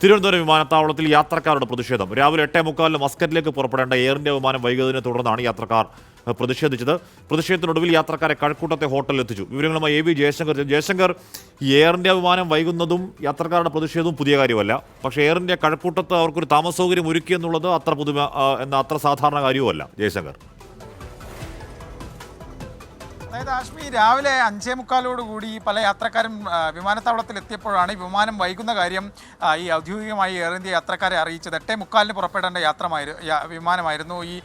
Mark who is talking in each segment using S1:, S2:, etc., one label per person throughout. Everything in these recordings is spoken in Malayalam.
S1: തിരുവനന്തപുരം വിമാനത്താവളത്തിൽ യാത്രക്കാരുടെ പ്രതിഷേധം. രാവിലെ 8:45 മസ്കറ്റിലേക്ക് പുറപ്പെടേണ്ട എയർ ഇന്ത്യ വിമാനം വൈകിയതിനെ തുടർന്നാണ് യാത്രക്കാർ പ്രതിഷേധിച്ചത്. പ്രതിഷേധത്തിനൊടുവിൽ യാത്രക്കാരെ കഴക്കൂട്ടത്തെ ഹോട്ടലിൽ എത്തിച്ചു. വിവരങ്ങളുമായി AV ജയശങ്കർ, ഈ എയർ ഇന്ത്യ വിമാനം വൈകുന്നതും യാത്രക്കാരുടെ പ്രതിഷേധവും പുതിയ കാര്യമല്ല. പക്ഷേ എയർ ഇന്ത്യ കഴക്കൂട്ടത്ത് അവർക്കൊരു താമസ സൗകര്യം ഒരുക്കി എന്നുള്ളത് അത്ര സാധാരണ കാര്യവുമല്ല. ജയശങ്കർ,
S2: അതായത് ആശ്മി, രാവിലെ 5:45 പല യാത്രക്കാരും വിമാനത്താവളത്തിൽ എത്തിയപ്പോഴാണ് ഈ വിമാനം വൈകുന്ന കാര്യം ഈ ഔദ്യോഗികമായി എയർ ഇന്ത്യ യാത്രക്കാരെ അറിയിച്ചത്. 8:45 പുറപ്പെടേണ്ട വിമാനമായിരുന്നു ഈ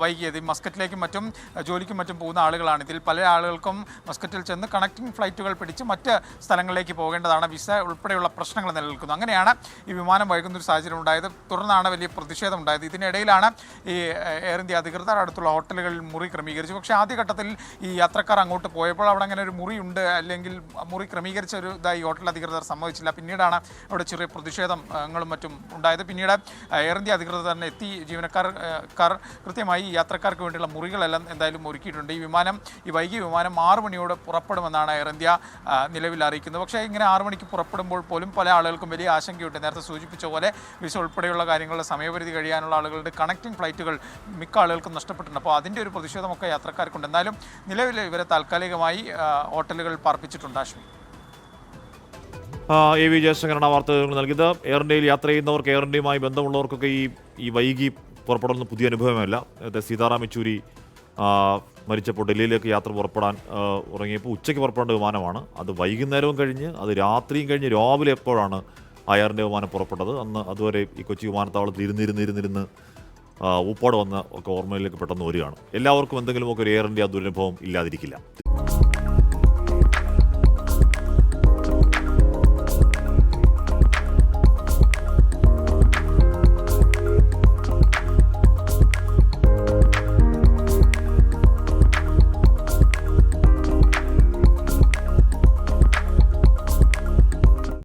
S2: വൈകിയത്. മസ്കറ്റിലേക്കും മറ്റും ജോലിക്കും മറ്റും പോകുന്ന ആളുകളാണ്. ഇതിൽ പല ആളുകൾക്കും മസ്കറ്റിൽ ചെന്ന് കണക്റ്റിംഗ് ഫ്ലൈറ്റുകൾ പിടിച്ച് മറ്റ് സ്ഥലങ്ങളിലേക്ക് പോകേണ്ടതാണ്. വിസ ഉൾപ്പെടെയുള്ള പ്രശ്നങ്ങൾ നിലനിൽക്കുന്നു. അങ്ങനെയാണ് ഈ വിമാനം വൈകുന്നൊരു സാഹചര്യം ഉണ്ടായത്. തുടർന്നാണ് വലിയ പ്രതിഷേധം ഉണ്ടായത്. ഇതിനിടയിലാണ് ഈ എയർ ഇന്ത്യ അധികൃതർ അടുത്തുള്ള ഹോട്ടലുകളിൽ മുറി ക്രമീകരിച്ചു. പക്ഷേ ആദ്യഘട്ടത്തിൽ ഈ യാത്രക്കാർ അങ്ങോട്ട് പോയപ്പോൾ അവിടെ അങ്ങനെ ഒരു മുറിയുണ്ട്, അല്ലെങ്കിൽ മുറി ക്രമീകരിച്ച ഒരു ഇതായി ഹോട്ടൽ അധികൃതർ സമ്മതിച്ചില്ല. പിന്നീടാണ് അവിടെ ചെറിയ പ്രതിഷേധങ്ങളും മറ്റും ഉണ്ടായത്. പിന്നീട് എയർ ഇന്ത്യ അധികൃതർ തന്നെ എത്തി. ജീവനക്കാർ കൃത്യമായി യാത്രക്കാർക്ക് വേണ്ടിയുള്ള മുറികളെല്ലാം എന്തായാലും ഒരുക്കിയിട്ടുണ്ട്. ഈ വൈകിയ വിമാനം 6 മണിയോടെ പുറപ്പെടുമെന്നാണ് എയർ ഇന്ത്യ നിലവിൽ അറിയിക്കുന്നത്. പക്ഷേ ഇങ്ങനെ 6 മണിക്ക് പുറപ്പെടുമ്പോൾ പോലും പല ആളുകൾക്കും വലിയ ആശങ്കയുണ്ട്. നേരത്തെ സൂചിപ്പിച്ച പോലെ വിസ ഉൾപ്പെടെയുള്ള കാര്യങ്ങളുടെ സമയപരിധി കഴിയാനുള്ള ആളുകളുടെ കണക്റ്റിംഗ് ഫ്ലൈറ്റുകൾ മിക്ക ആളുകൾക്കും നഷ്ടപ്പെട്ടിട്ടുണ്ട്. അപ്പോൾ അതിൻ്റെ ഒരു പ്രതിഷേധമൊക്കെ യാത്രക്കാർക്കുണ്ട്. എന്തായാലും നിലവിൽ ഇവരെ താൽക്കാലികമായി ഹോട്ടലുകളിൽ പാർപ്പിച്ചിട്ടുണ്ട്. ആശ്മി,
S1: AV ജയശങ്കറാണ് വാർത്തകൾ നൽകിയത്. എയർ ഇന്ത്യയിൽ യാത്ര ചെയ്യുന്നവർക്ക്, എയർ ഇന്ത്യയുമായി ബന്ധമുള്ളവർക്കൊക്കെ ഈ വൈകി പുറപ്പെടുന്ന പുതിയ അനുഭവമല്ല. സീതാറാം യെച്ചൂരി മരിച്ചപ്പോൾ ഡൽഹിയിലേക്ക് യാത്ര പുറപ്പെടാൻ ഉറങ്ങിയപ്പോൾ ഉച്ചയ്ക്ക് പുറപ്പെടേണ്ട വിമാനമാണ്. അത് വൈകുന്നേരവും കഴിഞ്ഞ് അത് രാത്രിയും കഴിഞ്ഞ് രാവിലെ എപ്പോഴാണ് ആ എയർ ഇന്ത്യ വിമാനം പുറപ്പെട്ടത്. അതുവരെ ഈ കൊച്ചി വിമാനത്താവളത്തിൽ ഇരുന്നിരുന്ന് ഊപ്പാട് വന്ന ഒക്കെ ഓർമ്മയിലേക്ക് പെട്ടെന്ന് വരികയാണ്. എല്ലാവർക്കും എന്തെങ്കിലുമൊക്കെ ഒരു എയർ ഇന്ത്യ ദുരനുഭവം ഇല്ലാതിരിക്കില്ല.